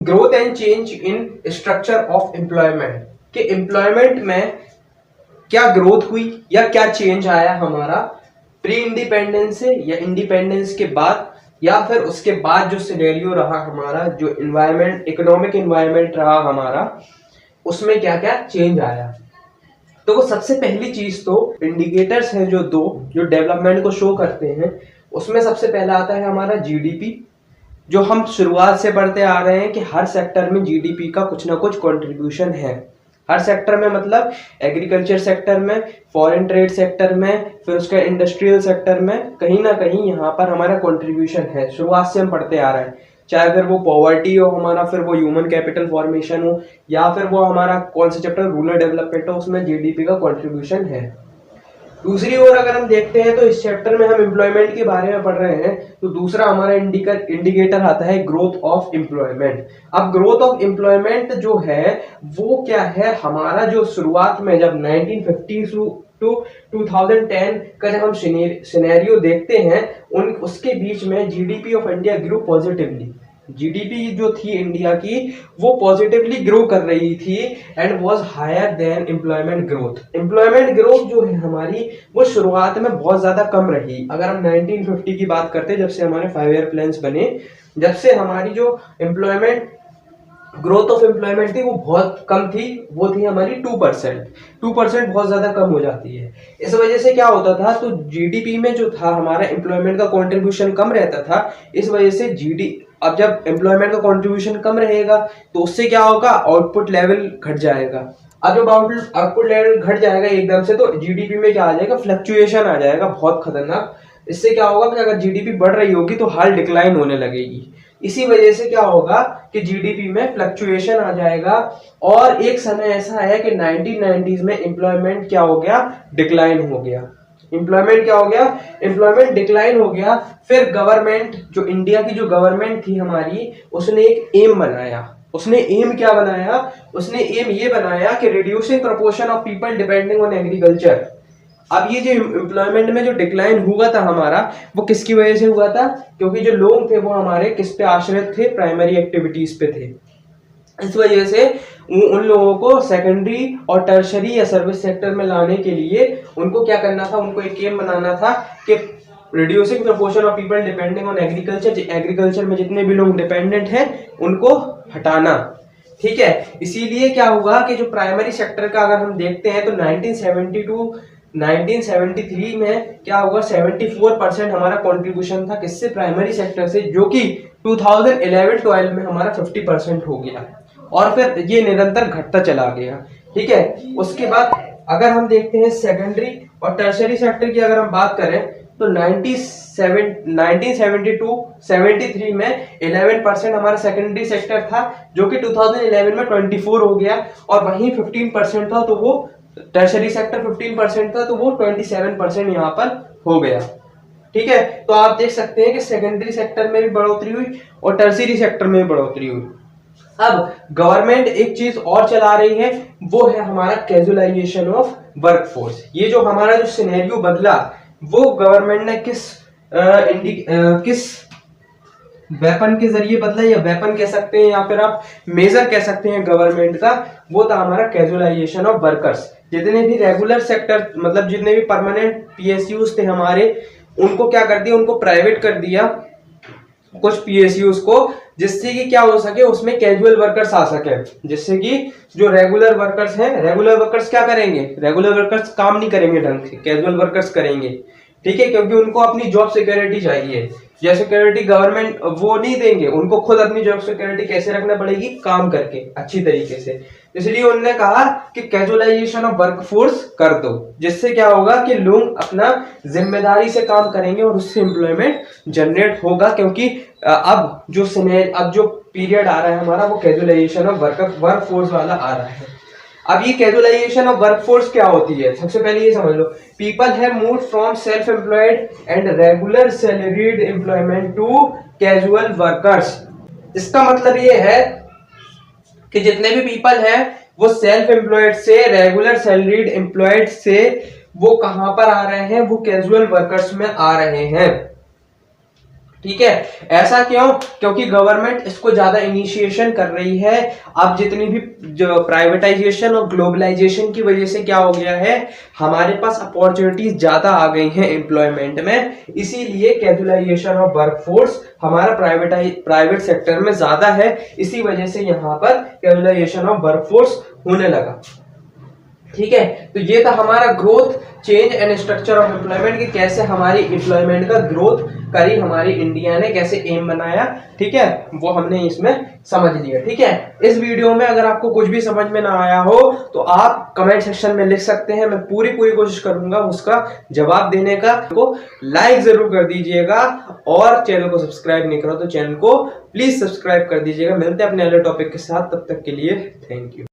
Growth and change in structure of employment, कि employment में क्या ग्रोथ हुई या क्या चेंज आया हमारा प्री इंडिपेंडेंस से या इंडिपेंडेंस के बाद, या फिर उसके बाद जो सिनेरियो रहा हमारा, जो इन्वायरमेंट इकोनॉमिक इन्वायरमेंट रहा हमारा, उसमें क्या क्या चेंज आया। तो वो सबसे पहली चीज तो इंडिकेटर्स हैं जो दो, जो डेवलपमेंट को शो करते हैं, उसमें सबसे पहला आता है हमारा जीडीपी, जो हम शुरुआत से पढ़ते आ रहे हैं कि हर सेक्टर में जीडीपी का कुछ ना कुछ कंट्रीब्यूशन है। हर सेक्टर में मतलब एग्रीकल्चर सेक्टर में, फॉरेन ट्रेड सेक्टर में, फिर उसका इंडस्ट्रियल सेक्टर में, कहीं ना कहीं यहाँ पर हमारा कंट्रीब्यूशन है। शुरुआत से हम पढ़ते आ रहे हैं, चाहे फिर वो पॉवर्टी हो हमारा, फिर वो ह्यूमन कैपिटल फॉर्मेशन हो, या फिर वो हमारा कौन सा चैप्टर रूरल डेवलपमेंट हो, उसमें जीडीपी का कंट्रीब्यूशन है। दूसरी ओर अगर हम देखते हैं तो इस चैप्टर में हम एम्प्लॉयमेंट के बारे में पढ़ रहे हैं, तो दूसरा हमारा इंडिकेटर आता है ग्रोथ ऑफ एम्प्लॉयमेंट। अब ग्रोथ ऑफ एम्प्लॉयमेंट जो है वो क्या है, हमारा जो शुरुआत में जब 1950 टू 2010 का जब हम सिनेरियो देखते हैं, उसके बीच में GDP of India grow positively. GDP जो थी इंडिया की वो पॉजिटिवली ग्रो कर रही थी and was higher than employment growth. Employment growth जो है हमारी वो शुरुआत में बहुत ज्यादा कम रही। अगर हम 1950 की बात करते हैं, जब से हमारे 5 ईयर प्लान्स बने, जब से हमारी जो एम्प्लॉयमेंट ग्रोथ ऑफ एम्प्लॉयमेंट थी वो बहुत कम थी, वो थी हमारी 2%। 2% बहुत ज्यादा कम हो जाती है। इस वजह से क्या होता था, तो जीडीपी में जो था हमारा एम्प्लॉयमेंट का कंट्रीब्यूशन कम रहता था। इस वजह से अब जब एम्प्लॉयमेंट का कंट्रीब्यूशन कम रहेगा तो उससे क्या होगा, आउटपुट लेवल घट जाएगा। अब जब आउटपुट लेवल घट जाएगा एकदम से, तो जीडीपी में क्या आ जाएगा, फ्लक्चुएशन आ जाएगा बहुत खतरनाक। इससे क्या होगा कि अगर जीडीपी बढ़ रही होगी तो हाल डिक्लाइन होने लगेगी। इसी वजह से क्या होगा कि जीडीपी में फ्लक्चुएशन आ जाएगा। और एक समय ऐसा है कि 1990s में एम्प्लॉयमेंट क्या हो गया, डिक्लाइन हो गया। एम्प्लॉयमेंट क्या हो गया, एम्प्लॉयमेंट डिक्लाइन हो गया। फिर गवर्नमेंट, जो इंडिया की जो गवर्नमेंट थी हमारी, उसने एक एम बनाया। उसने एम क्या बनाया, उसने एम ये बनाया कि reducing proportion of people depending on agriculture. अब ये जो एम्प्लॉयमेंट में जो डिक्लाइन हुआ था हमारा, वो किसकी वजह से हुआ था, क्योंकि जो लोग थे वो हमारे किस पे आश्रित थे, प्राइमरी एक्टिविटीज पे थे। इस वजह से उन लोगों को सेकेंडरी और टर्शरी या सर्विस सेक्टर में लाने के लिए उनको क्या करना था, उनको एक एम बनाना था कि reducing proportion of people depending on agriculture, agriculture में जितने भी लोग डिपेंडेंट हैं उनको हटाना। ठीक है, इसीलिए क्या हुआ कि जो प्राइमरी सेक्टर का अगर हम देखते हैं तो 1973 में क्या हुआ, 74% हमारा कंट्रीब्यूशन था किससे, प्राइमरी सेक्टर से, जो कि 2011-12 में हमारा 50% हो गया और फिर ये निरंतर घटता चला गया। ठीक है, उसके बाद अगर हम देखते हैं सेकेंडरी और टर्शरी सेक्टर की अगर हम बात करें तो 1972-73 में 11% हमारा सेकेंडरी सेक्टर था, जो कि 2011 में 24 हो गया, और वहीं 15% था तो वो टर्शरी सेक्टर 15% था तो वो 27% यहाँ पर हो गया। ठीक है, तो आप देख सकते हैं कि सेकेंडरी सेक्टर में भी बढ़ोतरी हुई और टर्शरी सेक्टर में भी बढ़ोतरी हुई। अब गवर्नमेंट एक चीज और चला रही है, वो है हमारा कैजुअलाइजेशन ऑफ वर्कफोर्स। ये जो हमारा जो सिनेरियो बदला, वो गवर्नमेंट ने किस वेपन के जरिए बदला, या वेपन कह सकते हैं या फिर आप मेजर कह सकते हैं गवर्नमेंट का, वो था हमारा कैजुअलाइजेशन ऑफ वर्कर्स। जितने भी रेगुलर सेक्टर मतलब जितने भी परमानेंट पीएसयूज थे हमारे, उनको क्या कर दिया, उनको प्राइवेट कर दिया कुछ पीएसयूज को, जिससे कि क्या हो सके, उसमें कैजुअल वर्कर्स आ सके। जिससे कि जो रेगुलर वर्कर्स हैं, रेगुलर वर्कर्स क्या करेंगे, रेगुलर वर्कर्स काम नहीं करेंगे ढंग से, कैजुअल वर्कर्स करेंगे। ठीक है, क्योंकि उनको अपनी जॉब सिक्योरिटी चाहिए। जॉब सिक्योरिटी गवर्नमेंट वो नहीं देंगे, उनको खुद अपनी जॉब सिक्योरिटी कैसे रखना पड़ेगी, काम करके अच्छी तरीके से। इसलिए उन्होंने कहा कि कैजुअलाइजेशन ऑफ वर्कफोर्स कर दो, जिससे क्या होगा कि लोग अपना जिम्मेदारी से काम करेंगे और उससे एम्प्लॉयमेंट जनरेट होगा। क्योंकि अब जो पीरियड आ रहा है हमारा, वो कैजुअलाइजेशन ऑफ वर्कफोर्स वाला आ रहा है। अब ये कैजुअलाइजेशन ऑफ वर्कफोर्स क्या होती है, सबसे पहले ये समझ लो। People have moved from self employed and regular salaried employment to casual workers. इसका मतलब ये है कि जितने भी पीपल हैं वो सेल्फ एम्प्लॉयड से रेगुलर सैलरीड एम्प्लॉयड से वो कहां पर आ रहे हैं, वो कैजुअल वर्कर्स में आ रहे हैं। ठीक है। ऐसा क्यों? क्योंकि गवर्नमेंट इसको ज्यादा इनिशिएशन कर रही है। अब जितनी भी जो प्राइवेटाइजेशन और ग्लोबलाइजेशन की वजह से क्या हो गया है, हमारे पास अपॉर्चुनिटीज ज्यादा आ गई हैं एम्प्लॉयमेंट में, इसीलिए कैजुअलाइजेशन ऑफ वर्कफोर्स हमारा प्राइवेट सेक्टर में ज्यादा है, इसी वजह से यहाँ पर कैजुअलाइजेशन ऑफ वर्कफोर्स होने लगा। ठीक है, तो ये था हमारा growth, change and structure of employment कि कैसे हमारी एम्प्लॉयमेंट का ग्रोथ करी हमारी इंडिया ने, कैसे एम बनाया। ठीक है, वो हमने इसमें समझ लिया। ठीक है, इस वीडियो में अगर आपको कुछ भी समझ में ना आया हो तो आप कमेंट सेक्शन में लिख सकते हैं, मैं पूरी कोशिश करूंगा उसका जवाब देने का। को लाइक जरूर कर दीजिएगा और चैनल को सब्सक्राइब नहीं करो तो चैनल को प्लीज सब्सक्राइब कर दीजिएगा। मिलते हैं अपने अगले टॉपिक के साथ, तब तक के लिए थैंक यू।